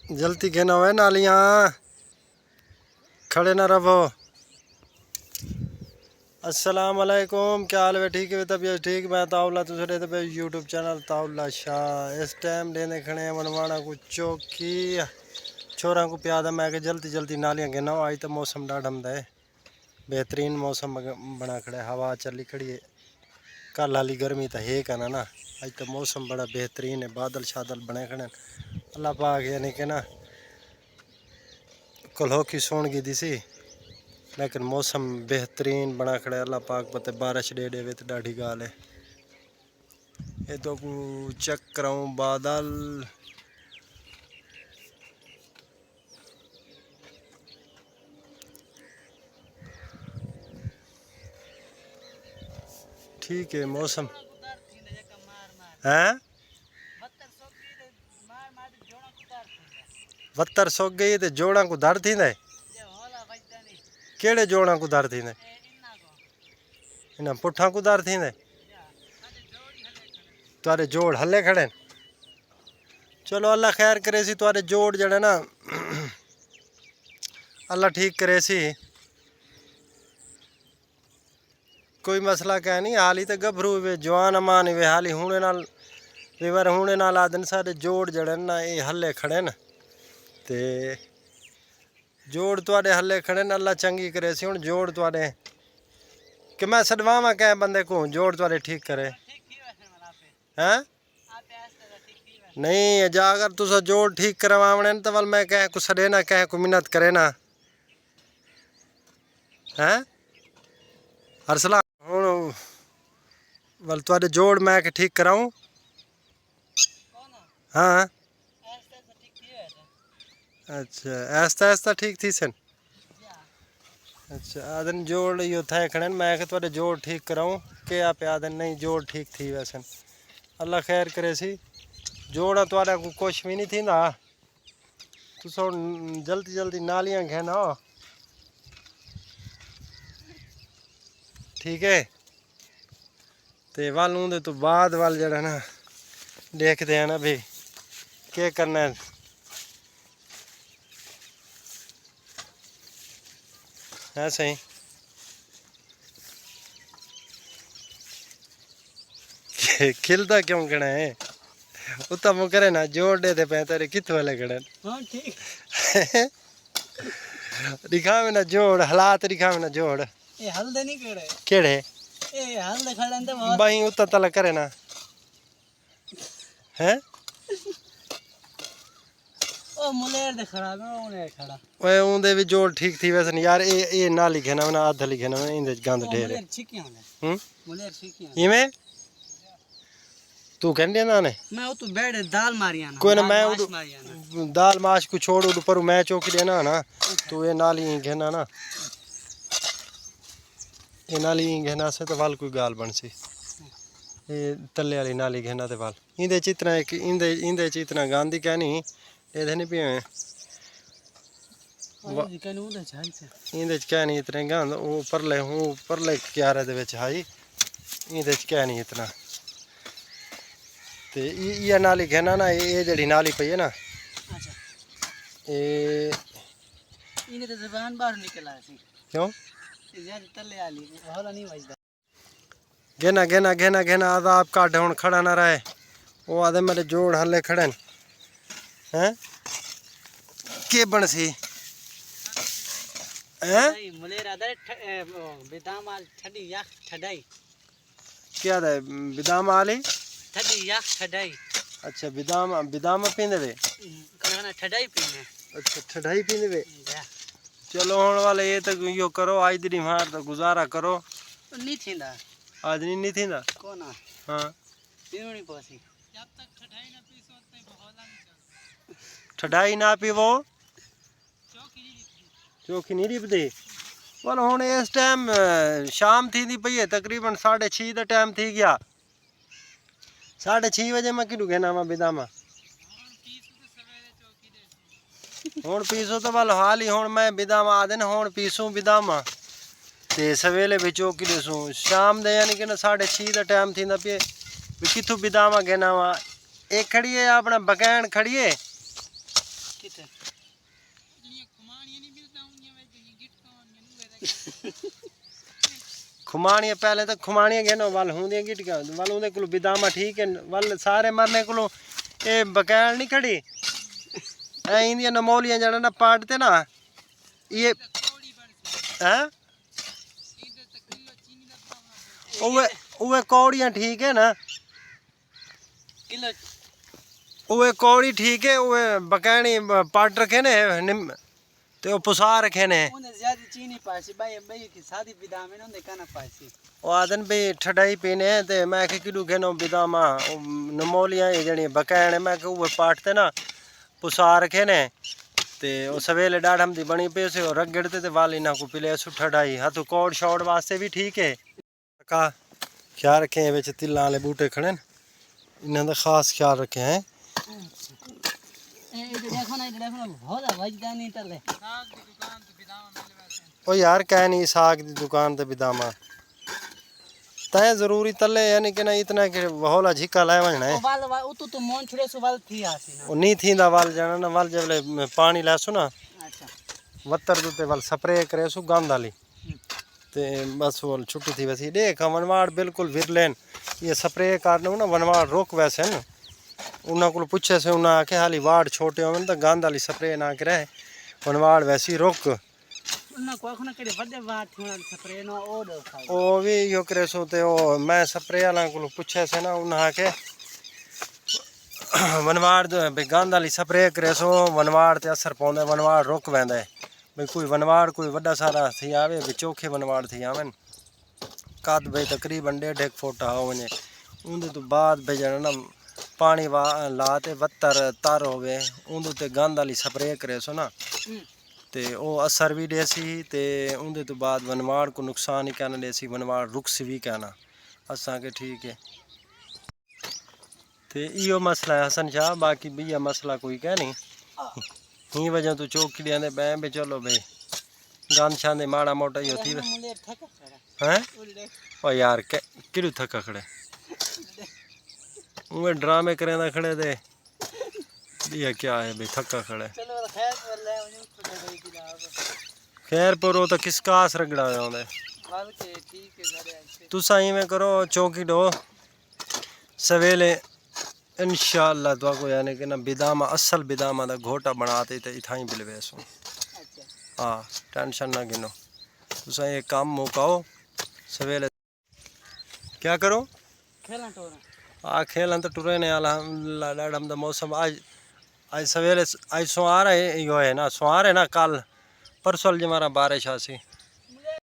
जल्दी कहना हुआ नालियाँ खड़े ना रहो। अस्सलाम वालेकुम, क्या हाल है? ठीक है तबीयत ठीक। मैं ताउला दूसरे तब यूट्यूब चैनल ताउला शाह। इस टाइम लेने खड़े हैं बनवाना को चौकी छोरा को प्यादा। मैं के जल्दी जल्दी नालियाँ गिना। आज तो मौसम डाढ़म है, बेहतरीन मौसम बना खड़ा है, हवा चली खड़ी है। कल हाली गर्मी तो है कहना ना, आज तो मौसम बड़ा बेहतरीन है, बादल शादल बने खड़े। अल्लाह पाक यानी कि ना कल की सोन की दी सी, लेकिन मौसम बेहतरीन बना खड़ा है। अल्लाह पाक पते बारिश दे दे तो डाढ़ी गाल है। ये तो चेक कराऊँ बादल, ठीक है मौसम है। 72 सो गई तो जोड़ा को दर थी। केड़े जोड़ा को दर थी? इन्हें पुठा को दर थी। तुरे जोड़ हले खड़े। चलो अल्लाह खैर करे सी। तुरे जोड़ जड़े ना अल्लाह ठीक करे सी, कोई मसला कह नहीं। हाली तो गभरू वे जवान अमान वे हाली हूने नाल विवर हूने नाल आदन सारे जोड़ जड़े ना ये हले खड़े न ते जोड़ तुआडे हले खड़े न। अल्लाह चंगी करे सी। हुण जोड़ तुआडे कि मैं सदवावा कै बंदे को जोड़ तुआडे ठीक करे हैं? नहीं जा अगर तुसा जोड़ ठीक करवावने तो वल मैं कह को सड़े ना, कह को मिन्नत करे ना हैं हरसला। हुण वल तुआडे जोड़ मैं के ठीक कराऊं। हाँ अच्छा ऐसा ऐसा ठीक थी सन। अच्छा आदन जोड़ यो थे खड़े मैं के तुआडे जोड़ ठीक कराऊं के आप आदन नहीं जोड़ ठीक थी वैसन। अल्लाह खैर करे सी। जोड़ा तुआडा को कुछ भी नहीं थी ना। तुस जल्दी जल्दी नालियां घेना ठीक है। ते वल उन्दे तो बाद वल जड़ा ना देखते हैं ना भी क्या करना है। है सही खिलता क्यों कना है उत्तम करे ना जोड़ दे पे तेरे कित वाले कड़न। हां ठीक दिखावे ना जोड़ हालात दिखावे ना जोड़। ए हल्दे नहीं केड़े केड़े ए हल्दे खड़न तो भाई उत्ता तला करे ना हैं। ओ मुलेर दे खड़ा मैं ओने खड़ा ओए उंदे भी जोड़ ठीक थी वैसे यार। ए ना लिखे ना ना आधा लिखे ना इंदे गंद ढेर मुलेर छिकिया ने मुलेर छिकिया इमे तू कहंदे ना ने मैं ओ तू बैठ दाल मारिया ना कोई ना मैं दाल माश को छोड़ उड़ पर मैं चौकी देना ना तू ये नाली घेना ना ये नाली घेना से तो वाल कोई गाल बन सी। ये तले वाली नाली घेना ते वाल इंदे चितना एक इंदे इंदे चितना गांधी कहनी ये नहीं पिए इंदे कहनी इतने गंद वो परले क्यारे दे विच हाई इंदे कहनी इतना ते ये नाली घेना ना ये जड़ी नाली पई है ना ये इने तो जबान बाहर निकल आई सी क्यों यार तले वाली हौला नहीं वजदा। घेना घेना घेना घेना आधा आप काट हुन खड़ा ना रहे वो आधे मेरे जोड़ हले खड़े हैं के बन सी हैं मुलेर आदर बिदाम आल ठडी या ठडाई क्या दे बिदाम आली ठडी या ठडाई। अच्छा बिदाम बिदाम पींदे वे खाना ठडाई पीने। अच्छा ठडाई पींदे वे। चलो हुन वाले ये तो यो करो आज दी मार तो गुजारा करो नहीं थींदा आज नहीं थींदा कोना। हां पीवनी पोसी जब तक ठडाई ना पीसो तक बहोला नहीं चल ठडाई ना पीवो चौकी नहीं रिपदी। वाल हुन इस टाइम शाम थी दी पई है तकरीबन 6:30 दा टाइम थी गया। 6:30 बजे मैं किडू कहना वा बिदामा हुन पीसो तो वाल हाल ही हुन मैं बिदामा आदन हुन पीसू बिदामा ते सवेले भी चौकी देसू शाम दे यानी कि ना 6:30 दा टाइम थी पे किथू बिदामा कहना वा एक खड़ी है अपना बकैन खड़ी है किथे खुमानिया पहले तो खुमानिया गए ना वल होंदियां गिटियां वल उहदे कोल बिदामा ठीक है वल सारे मरने कोल ए बकैल नहीं खड़ी ए इंदियां नमोलियां जड़ा ना पाटते ना ये हैं उहे कौड़ियां ठीक है ना किलो उहे कौड़ी ठीक है उहे बकैनी पाट रखे ने ते ओ पुसा रखे ने उन्हें ज्यादा चीनी पासी भाई भाई की शादी विदा में उन्हें कहना पासी ओ आदन भी ठडाई पीने ते मैं के किडू घेनो बिदामा नमोलियां ये जणी बकैने मैं के उहे पाटते ना पुसा रखे ने ते ओ सवेले डाढ़म दी बनी पे से रगड़ते ते वाली ना को पिले सु ठडाई हाथू कोड़ शॉट वास्ते भी ठीक है का ख्याल रखे विच तिल्लां वाले बूटे खड़े इन्हां दा खास ख्याल रखे हैं देखो ना बहुत वजदा नहीं तले साग दी दुकान ते बिदामा मिल वैसे ओ यार कह नहीं साग दी दुकान ते बिदामा तय जरूरी तले यानी कि ना इतना कि होला झिका लाए वणना है वाल उतो तो मोन छड़े सो वाल थी आसी ना ओ नी थींदा वाल जाना ना वाल जबले पानी लासु ना अच्छा वत्तर दुते वाल स्प्रे करे सु गंदाली ते बस वो छुट्टी थी वैसी देख वनवाड़ बिल्कुल विरलेन ये स्प्रे करने ना वनवाड़ रोक वैसे न उन्हां को पूछे से उन्हां आखे हाली वाड़ छोटे होवन तो गंदाली स्प्रे ना करे वनवाड़ वैसी रोक उन्हां को आखना केड़े बड़े वाड़ थोड़ा स्प्रे नो ओ दो खाओ ओ भी यो करे सो ते ओ मैं स्प्रे वाला को पूछे से ना उन्हां आखे वनवाड़ बे गंदाली स्प्रे करे सो वनवाड़ ते असर पौंदा वनवाड़ रोक वेंदा है भाई कोई वनवाड़ कोई वड्डा सारा थी आवे भी चोखे वनवाड़ थी आवन कद भाई तकरीबन 1.5 फुट आ वने उंदे तो बाद भाई जाना ना पानी ला ते वत्तर तर होवे उंदे ते गंद वाली स्प्रे करे सो ना ते ओ असर भी देसी ते उंदे तो बाद वनवाड़ को नुकसान ही कहना देसी वनवाड़ रुक्स भी कहना असा के ठीक है ते इो मसला है हसन शाह बाकी बिया मसला कोई कह नहीं ही वजह तो चौकी देंदे पै भी चलो भाई गंद छांदे माड़ा मोटा ही होती हैं ओ यार किड़ू थका खड़े उहे ड्रामे करेंदा खड़े दे दिया क्या है भाई थका खड़े चलो खैर कर ले उन्हें खैर पर वो तो किसका आस रगड़ा होंदे वाल के ठीक है सारे तुसा इवें करो चौकी डो सवेले इंशाअल्लाह तो को यानी कि ना बिदामा असल बिदामा दा घोटा बनाते ते इथाई बिलवेसो अच्छा हाँ टेंशन ना गिनो तुसा ये काम मुकाओ सवेले क्या करो खेलना टोरा खेलन तो टुरे ने अल्हम्दुलिल्लाह डाडम दा मौसम आज सवेरे आज सोआर है यो है ना सोआर है ना कल परसों जमारा बारिश आसी